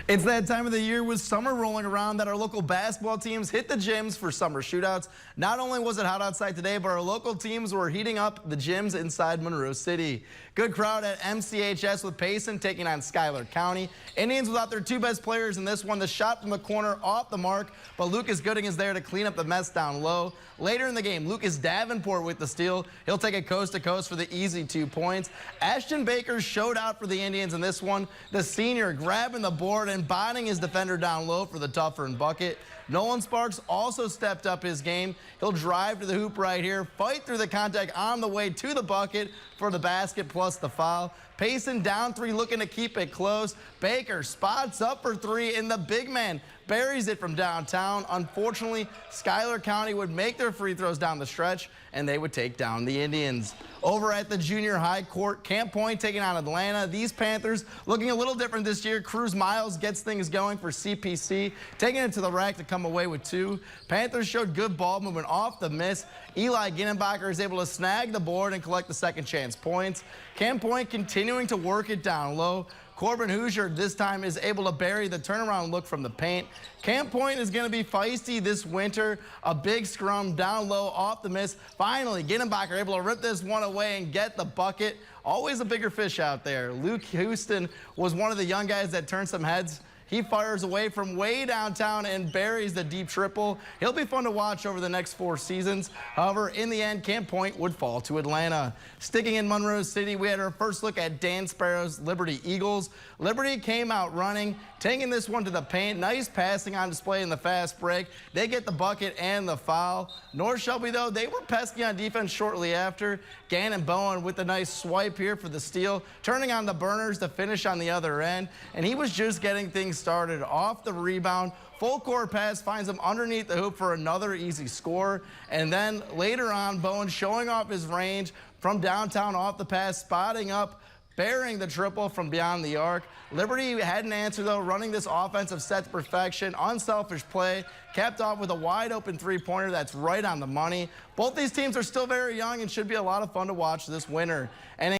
It's that time of the year with summer rolling around that our local basketball teams hit the gyms for summer shootouts. Not only was it hot outside today, but our local teams were heating up the gyms inside Monroe City. Good crowd at MCHS with Payson taking on Schuyler County. Indians without their two best players in this one. The shot from the corner off the mark, but Lucas Gooding is there to clean up the mess down low. Later in the game, Lucas Davenport with the steal. He'll take it coast to coast for the easy 2 points. Ashton Baker showed out for the Indians in this one. The senior grabbing the board and botting his defender down low for the tougher and bucket. Nolan Sparks also stepped up his game. He'll drive to the hoop right here, fight through the contact on the way to the bucket for the basket plus the foul. Payson down 3, looking to keep it close. Baker spots up for 3, and the big man buries it from downtown. Unfortunately, Schuyler County would make their free throws down the stretch, and they would take down the Indians. Over at the junior high court, Camp Point taking on Atlanta. These Panthers looking a little different this year. Cruz Miles gets things going for CPC, taking it to the rack to come away with 2. Panthers showed good ball movement off the miss. Eli Ginnenbacher is able to snag the board and collect the second chance points. Camp Point continuing to work it down low. Corbin Hoosier this time is able to bury the turnaround look from the paint. Camp Point is going to be feisty this winter. A big scrum down low off the miss. Finally, Ginnenbacher able to rip this one away and get the bucket. Always a bigger fish out there. Luke Houston was one of the young guys that turned some heads. He fires away from way downtown and buries the deep triple. He'll be fun to watch over the next 4 seasons. However, in the end, Camp Point would fall to Atlanta. Sticking in Monroe City, we had our first look at Dan Sparrow's Liberty Eagles. Liberty came out running, taking this one to the paint. Nice passing on display in the fast break. They get the bucket and the foul. North Shelby, though, they were pesky on defense shortly after. Gannon Bowen with a nice swipe here for the steal, turning on the burners to finish on the other end. And he was just getting things started off the rebound. Full court pass finds him underneath the hoop for another easy score. And then later on, Bowen showing off his range from downtown off the pass, spotting up, burying the triple from beyond the arc. Liberty had an answer, though, running this offensive set to perfection. Unselfish play, capped off with a wide-open three-pointer that's right on the money. Both these teams are still very young and should be a lot of fun to watch this winter. And